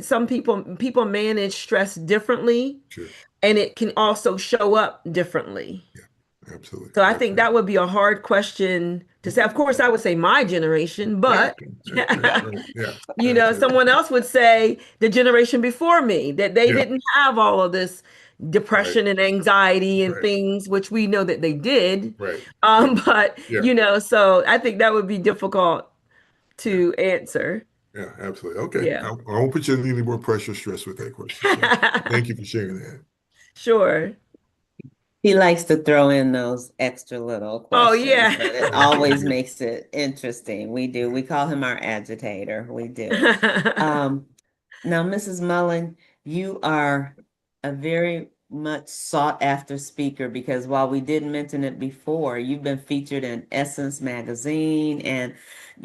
some people manage stress differently, Sure. and it can also show up differently. Yeah. Absolutely. So I think Absolutely. that would be a hard question to say. Of course, I would say my generation, Right. but Right. Right. Right. Yeah. Absolutely. someone else would say the generation before me that they Yeah. didn't have all of this Right. depression and anxiety and Right. things, which we know that they did. Right. Yeah. But Yeah. so I think that would be difficult Yeah. to answer. Yeah, absolutely. Okay. Yeah. I won't put you under any more pressure or stress with that question. So thank you for sharing that. Sure. He likes to throw in those extra little Oh questions, yeah. but it always makes it interesting. We do. We call him our agitator. We do. Um, Now, Mrs. Mullen, you are a very much sought after speaker because while we didn't mention it before, you've been featured in Essence magazine and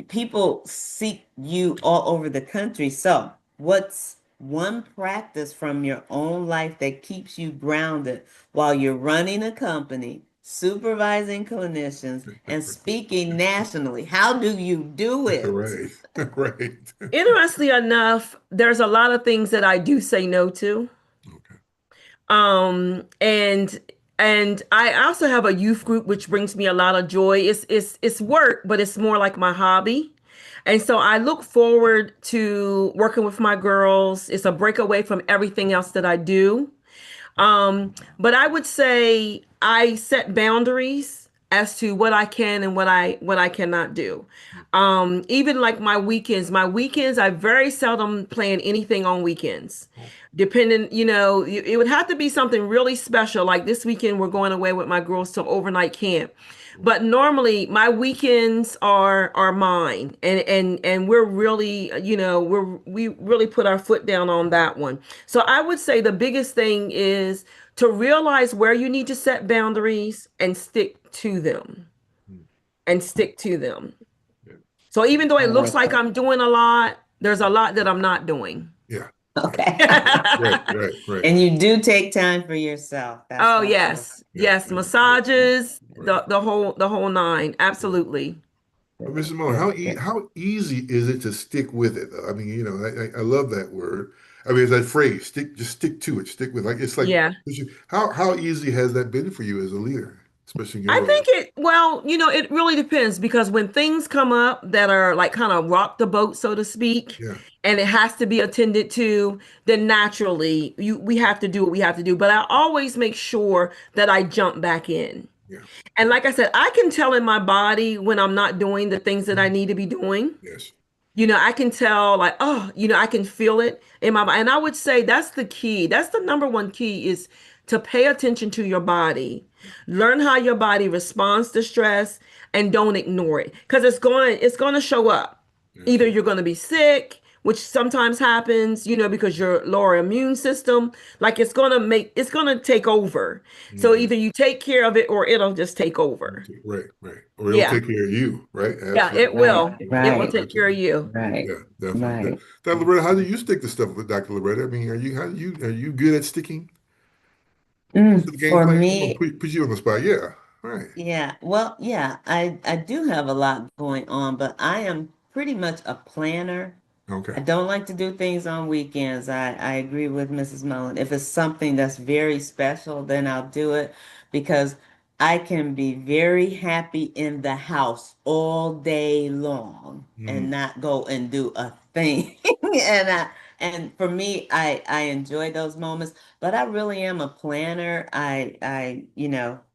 people seek you all over the country. So, what's one practice from your own life that keeps you grounded while you're running a company, supervising clinicians, and speaking nationally? How do you do it? Right. Right. Interestingly enough, there's a lot of things that I do say no to. Okay. And I also have a youth group which brings me a lot of joy. It's work, but it's more like my hobby. And so I look forward to working with my girls. It's a breakaway from everything else that I do. But I would say I set boundaries as to what I can and what I cannot do. Even like my weekends, I very seldom plan anything on weekends. Depending, it would have to be something really special. Like this weekend, we're going away with my girls to overnight camp. But normally my weekends are mine, and we're really, we really put our foot down on that one. So I would say the biggest thing is to realize where you need to set boundaries and stick to them Mm. and stick to them. Yeah. So even though I it looks like like that. I'm doing a lot, there's a lot that I'm not doing. Yeah. Yeah. Okay. Right. Right. Right. And you do take time for yourself. That's Oh also yes, Yeah. yes, Yeah. Yeah. massages, Right. the whole nine, Yeah. absolutely. But Mrs. Moore, very good. how easy is it to stick with it? I mean, I love that word. I mean, it's that phrase, just stick to it, stick with, like, it's like, Yeah. how easy has that been for you as a leader, especially in your I role? think it really depends because when things come up that are like kind of rock the boat, so to speak, Yeah. and it has to be attended to, then naturally we have to do what we have to do. But I always make sure that I jump back in. Yeah. And like I said, I can tell in my body when I'm not doing the things that I Mhm. need to be doing. Yes. I can tell like, oh, I can feel it in my body. And I would say that's the key. That's the number one key is to pay attention to your body. Learn how your body responds to stress and don't ignore it because it's going to show up. Either Absolutely. you're going to be sick, which sometimes happens, because your lower immune system, like it's going to take over. So Mhm. either you take care of it or it'll just take over. Right. Right. Or it'll Yeah. take care of you, right? Yeah, it Absolutely. Right, will. It will right, take care of Absolutely. you. right, Yeah, definitely. right. Dr. Loretta, how do you stick to stuff with Dr. Loretta? I mean, are you good at sticking to the game For plan? I'm gonna me, put you on the spot. Yeah. All right. yeah, well, yeah, I do have a lot going on, but I am pretty much a planner Okay. I don't like to do things on weekends. I agree with Mrs. Mullen. If it's something that's very special, then I'll do it because I can be very happy in the house all day long and Mm, not go and do a thing. And for me, I enjoy those moments, but I really am a planner.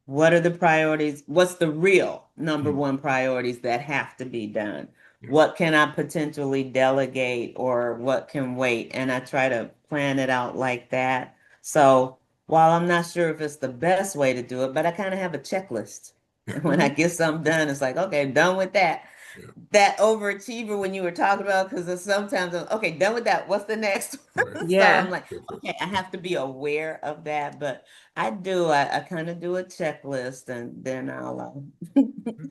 What are the priorities? What's the real number mm, one priorities that have to be done? yeah. What can I potentially delegate or what can wait? And I try to plan it out like that. So while I'm not sure if it's the best way to do it, but I kind of have a checklist. Yeah. And when I get something done, it's like, okay, done with that. Yeah. That overachiever when you were talking about, because sometimes okay, done with that. What's the next Right. one? So I'm Yeah. like, Checklist. okay, I have to be aware of that. But I kind of do a checklist and then I'll Yeah.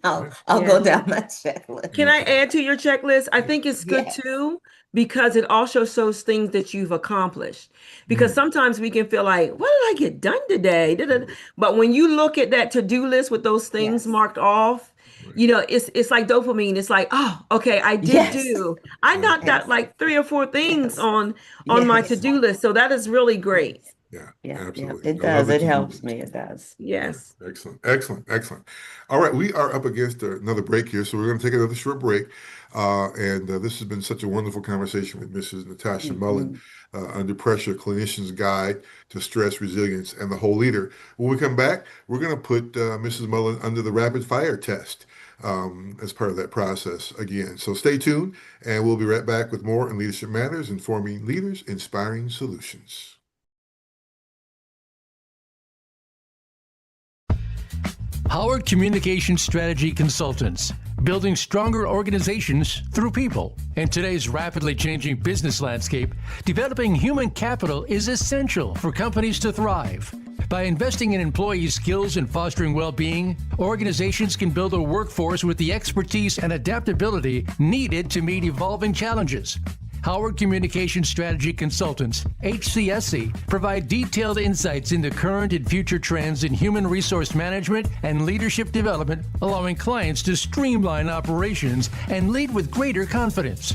go Yeah. down my checklist. Can I Okay. add to your checklist? I think it's good Yes. too because it also shows things that you've accomplished. Because Mm, sometimes we can feel like, what did I get done today? Da-da-da. right. But when you look at that to-do list with those things Yes. marked off, Right. it's like dopamine. It's like, oh, okay, I did Yes. do. I knocked out Yes. like three or four things Yes. on my Yes. to-do list. So that is really great. Yes. Yeah. Yeah. Yeah. Absolutely. It I love does. the It to-do helps list. me. It does. Yeah, Yes. excellent, excellent, excellent. All right, we are up against another break here, so we're going to take another short break. And this has been such a wonderful conversation with Mrs. Natasha Mullen, Mhm. Under Pressure, Clinician's Guide to Stress, Resilience, and the Whole Leader. When we come back, we're going to put Mrs. Mullen under the rapid fire test as part of that process again. So stay tuned, and we'll be right back with more in Leadership Matters, informing leaders, inspiring solutions. Howard Communication Strategy Consultants, building stronger organizations through people. In today's rapidly changing business landscape, developing human capital is essential for companies to thrive. By investing in employee skills and fostering well-being, organizations can build a workforce with the expertise and adaptability needed to meet evolving challenges. Howard Communication Strategy Consultants, HCSC, provide detailed insights into current and future trends in human resource management and leadership development, allowing clients to streamline operations and lead with greater confidence.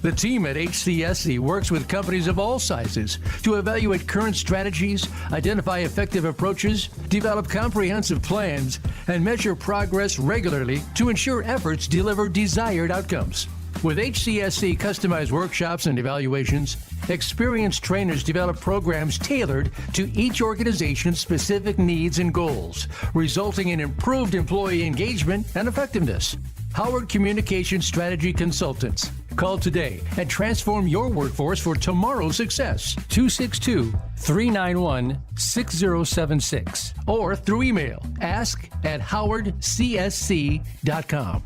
The team at HCSC works with companies of all sizes to evaluate current strategies, identify effective approaches, develop comprehensive plans, and measure progress regularly to ensure efforts deliver desired outcomes. With HCSC customized workshops and evaluations, experienced trainers develop programs tailored to each organization's specific needs and goals, resulting in improved employee engagement and effectiveness. Howard Communication Strategy Consultants. Call today and transform your workforce for tomorrow's success. 262-391-6076 or through email ask@howardcsc.com.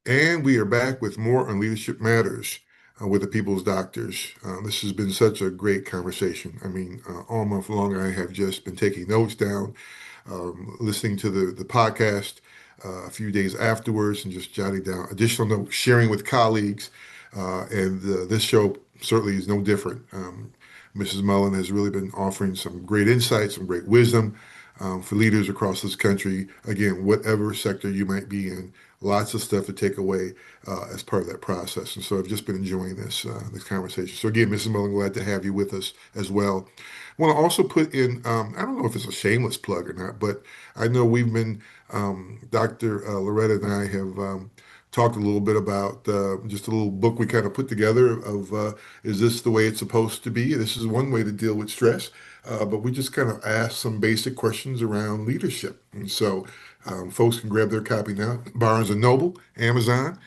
And we are back with more on Leadership Matters with the People's Doctors. This has been such a great conversation. I mean, all month long, I have just been taking notes down, listening to the podcast a few days afterwards, and just jotting down additional notes, sharing with colleagues. And this show certainly is no different. Mrs. Mullen has really been offering some great insights, some great wisdom for leaders across this country. Again, whatever sector you might be in, lots of stuff to take away as part of that process. And so I've just been enjoying this conversation. So again, Mrs. Mullen, glad to have you with us as well. I want to also put in, I don't know if it's a shameless plug or not, but I know we've been, Dr. Loretta and I have talked a little bit about just a little book we kind of put together of Is This the Way It's Supposed to Be? This is one way to deal with stress. but we just kind of ask some basic questions around leadership. And so folks can grab their copy now. Barnes& and Noble, Amazon.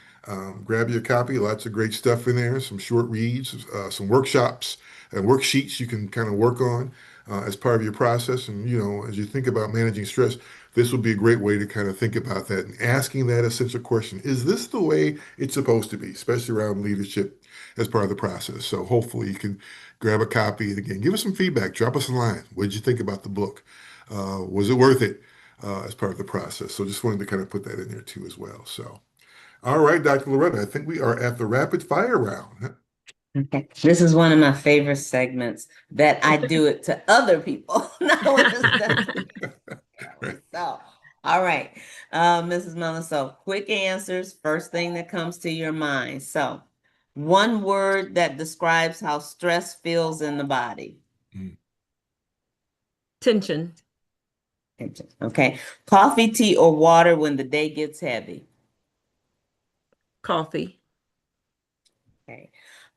Grab your copy. Lots of great stuff in there. Some short reads, some workshops and worksheets you can kind of work on as part of your process. And, as you think about managing stress, this would be a great way to kind of think about that and asking that essential question. Is this the way it's supposed to be, especially around leadership as part of the process? So hopefully you can grab a copy. And again, give us some feedback. Drop us a line. What did you think about the book? Was it worth it as part of the process? So just wanted to kind of put that in there too as well. So, all right, Dr. Loretta, I think we are at the rapid fire round. Okay. This is one of my favorite segments that I do it to other people. Not when it's done to me. Right. So, all right, Mrs. Mellon. So, quick answers. First thing that comes to your mind. So, one word that describes how stress feels in the body. Mm. Tension. Tension. Okay. Coffee, tea, or water when the day gets heavy. Coffee. Okay.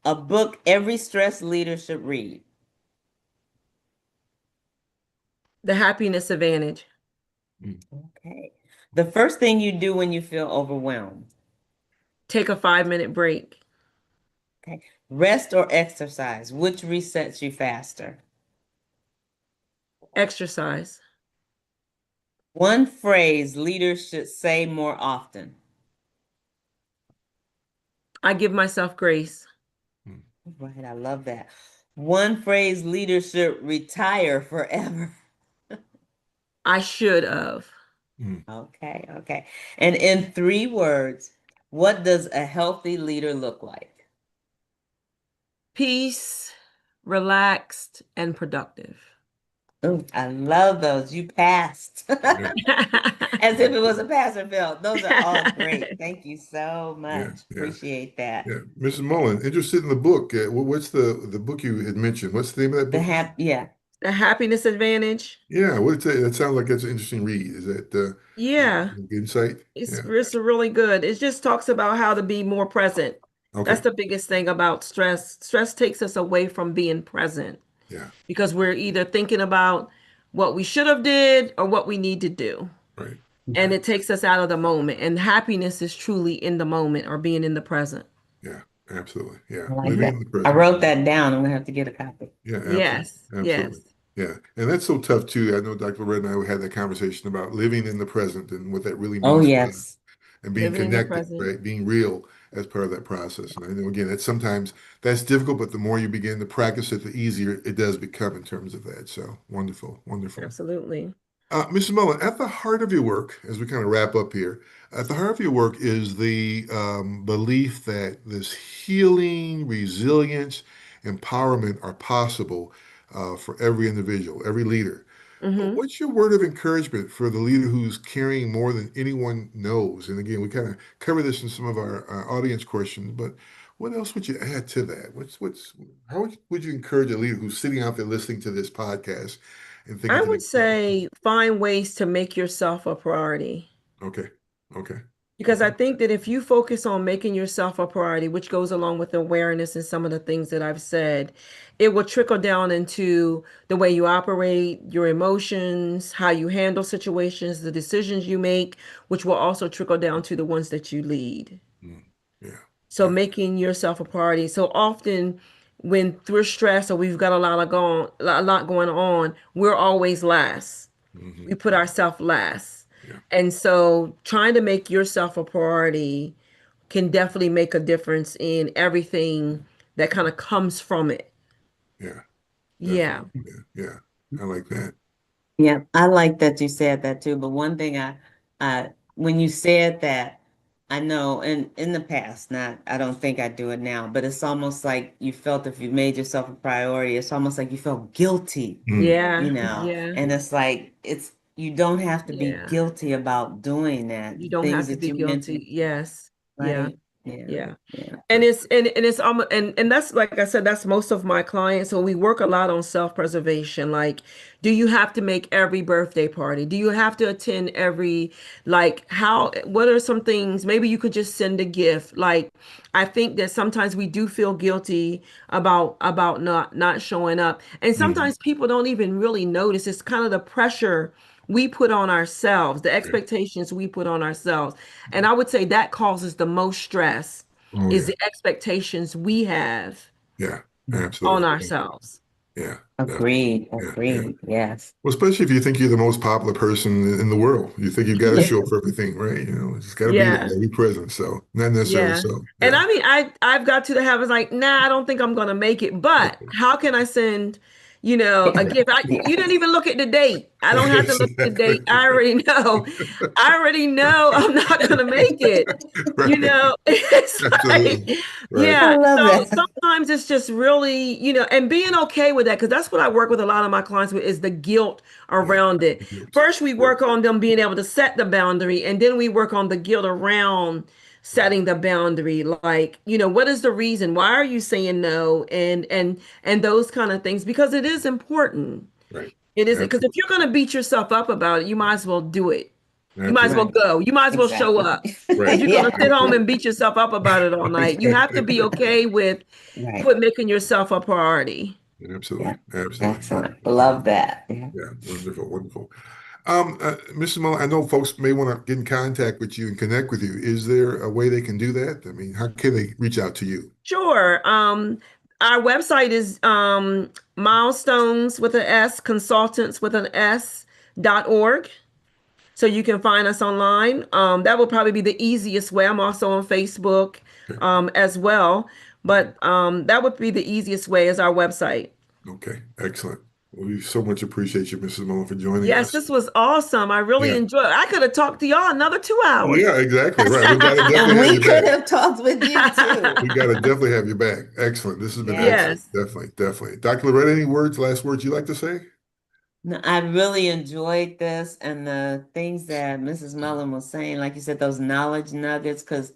A book every stressed leader should read. The Happiness Advantage. Okay. The first thing you do when you feel overwhelmed. Take a 5-minute break. Okay. Rest or exercise, which resets you faster? Exercise. One phrase leaders should say more often. I give myself grace. Right, I love that. One phrase leaders should retire forever. I should have. Okay, okay. And in 3 words, what does a healthy leader look like? Peace, relaxed, and productive. Oh, I love those. You passed. As if it was a pass or fail. Those are all great. Thank you so much. Yeah, yeah. Appreciate that. Yeah, Mrs. Mullen, interested in the book. What's the book you had mentioned? What's the name of that book? Yeah. The Happiness Advantage. Yeah, that sounds like it's an interesting read. Is that Yeah, insight? it's Yeah. it's really good. It just talks about how to be more present. Okay. That's the biggest thing about stress. Stress takes us away from being present Yeah. because we're either thinking about what we should have did or what we need to do. Right. And it takes us out of the moment. And happiness is truly in the moment or being in the present. Yeah. Absolutely. Yeah. I like Living that. in the I present. wrote that down. I'm gonna have to get a copy. Yeah. Absolutely. Yes, Absolutely. yes. Yeah. And that's so tough too. I know Dr. Red and I had that conversation about living in the present and what that really Oh, means for us. yes. And being Living in the connected, present. right? Being real as part of that process. And I know again, that's difficult, but the more you begin to practice it, the easier it does become in terms of that. So wonderful, wonderful. Absolutely. Mrs. Mullen, at the heart of your work, as we kind of wrap up here, at the heart of your work is the belief that this healing, resilience, empowerment are possible for every individual, every leader. Hmm. What's your word of encouragement for the leader who's carrying more than anyone knows? And again, we kind of cover this in some of our audience questions, but what else would you add to that? How would you encourage a leader who's sitting out there listening to this podcast and thinking I to would themselves, say find ways to make yourself a priority. okay, okay, Because okay, I think that if you focus on making yourself a priority, which goes along with awareness and some of the things that I've said, it will trickle down into the way you operate, your emotions, how you handle situations, the decisions you make, which will also trickle down to the ones that you lead. mm, yeah, So yeah, making yourself a priority. So often when we're stressed or we've got a lot going on, we're always last. hmm, We put ourselves last. yeah, And so trying to make yourself a priority can definitely make a difference in everything that kind of comes from it. yeah, Yeah. definitely, yeah, yeah. I like that. Yeah, I like that you said that too. But one thing when you said that, I know in the past, not, I don't think I do it now, but it's almost like you felt if you made yourself a priority, it's almost like you felt guilty, Mm, Yeah. Yeah. and it's like, you don't have to be Yeah. guilty about doing that. You don't have Things to that be you mentioned, guilty. Yes. Yeah. right? Yeah. Yeah. And it's almost, and that's, like I said, that's most of my clients. So we work a lot on self-preservation. Like, do you have to make every birthday party? Do you have to attend every, like, what are some things? Maybe you could just send a gift. Like, I think that sometimes we do feel guilty about not showing up. And Mhm. sometimes people don't even really notice. It's kind of the pressure we put on ourselves, the Yeah. expectations we put on ourselves. And I would say that causes the most stress, Oh is yeah. the expectations we have Yeah. on Absolutely. ourselves. Yeah. Definitely. Agreed. Yeah. Yeah. Agreed. Yes. Well, especially if you think you're the most popular person in the world, you think you've got to Yeah. show up for everything, right? It's got to be there, Yeah. got to be present. So not necessarily Yeah. so. And Yeah. I mean, I've got to the habit like, nah, I don't think I'm gonna make it. But how can I send, a gift? You didn't Yes. even look at the date. I don't have to look at the date. Exactly. I already know. I already know I'm not gonna make it. Right. It's Absolutely. like, Right. I yeah. love So that. sometimes it's just really, and being okay with that, because that's what I work with a lot of my clients with, is the guilt Yeah. around it. Guilt. First, we Yep. work on them being able to set the boundary, and then we work on the guilt around setting the boundary. Like, what is the reason? Why are you saying no? And those kind of things, because it is important. Right. It is, because if Absolutely. you're going to beat yourself up about it, you might as well do it. You might as well Absolutely. Right. go. You might as well show Exactly. up. If Right. you're going to Yeah. sit home Absolutely. and beat yourself up about it all night, you have to be okay with Right. put making yourself a priority. Absolutely. Yeah. Absolutely. Excellent. Love that. Yeah. Yeah. Wonderful. Wonderful. Mrs. Muller, I know folks may want to get in contact with you and connect with you. Is there a way they can do that? I mean, how can they reach out to you? Sure. Our website is milestones with an S, consultants with an S.org. So you can find us online. That will probably be the easiest way. I'm also on Facebook Okay. as well. But that would be the easiest way, is our website. Okay. Excellent. Well, we so much appreciate you, Mrs. Muller, for joining Yes, us. this was awesome. I really Yeah. enjoyed it. I could have talked to y'all another 2 hours. Yeah, exactly. Right. We got to And definitely have we you could back. have talked with you too. We got to definitely have you back. Excellent. This has been Yes. excellent. Yes, Definitely. Definitely. Dr. Loretta, any last words you'd like to say? No, I really enjoyed this and the things that Mrs. Mullen was saying, like you said, those knowledge nuggets, because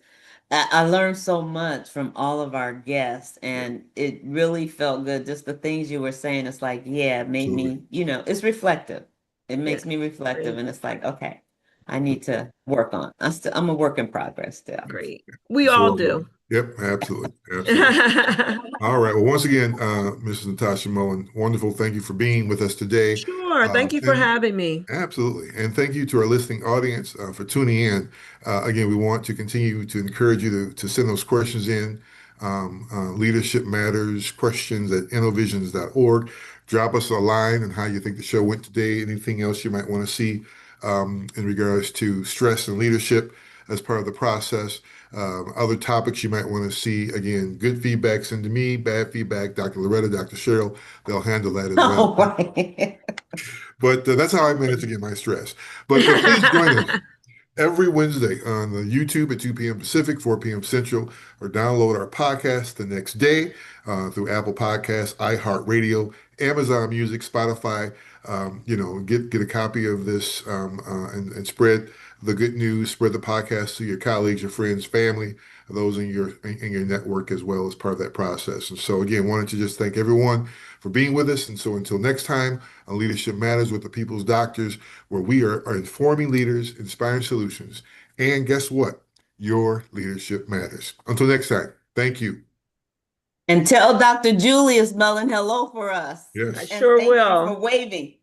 I learned so much from all of our guests, Yeah, and it really felt good. Just the things you were saying, it's like, yeah, it made absolutely. me, it's reflective. It yeah, makes me reflective, great, and it's like, okay, I need to work on. I'm a work in progress still. great. We So all well do. done. Yep, absolutely. Absolutely. All right. Well, once again, Mrs. Natasha Mullen, wonderful. Thank you for being with us today. Sure. Thank you for And having me. absolutely. And thank you to our listening audience for tuning in. Again, we want to continue to encourage you to send those questions in. Leadership Matters questions at innovisions.org. Drop us a line on how you think the show went today. Anything else you might want to see in regards to stress and leadership as part of the process. Other topics you might want to see. Again, good feedback, send to me. Bad feedback, Dr. Loretta, Dr. Cheryl. They'll handle that as well. Oh, right. But that's how I manage to get my stress. But please join us every Wednesday on the YouTube at 2 p.m. Pacific, 4 p.m. Central, or download our podcast the next day through Apple Podcasts, iHeartRadio, Amazon Music, Spotify. Get a copy of this and spread the good news, spread the podcast to your colleagues, your friends, family, those in your network as well as part of that process. And so again, wanted to just thank everyone for being with us. And so until next time on Leadership Matters with the People's Doctors, where we are informing leaders, inspiring solutions. And guess what? Your leadership matters. Until next time, thank you. And tell Dr. Julius Mullen hello for us. I Yes. And sure thank you for will. waving.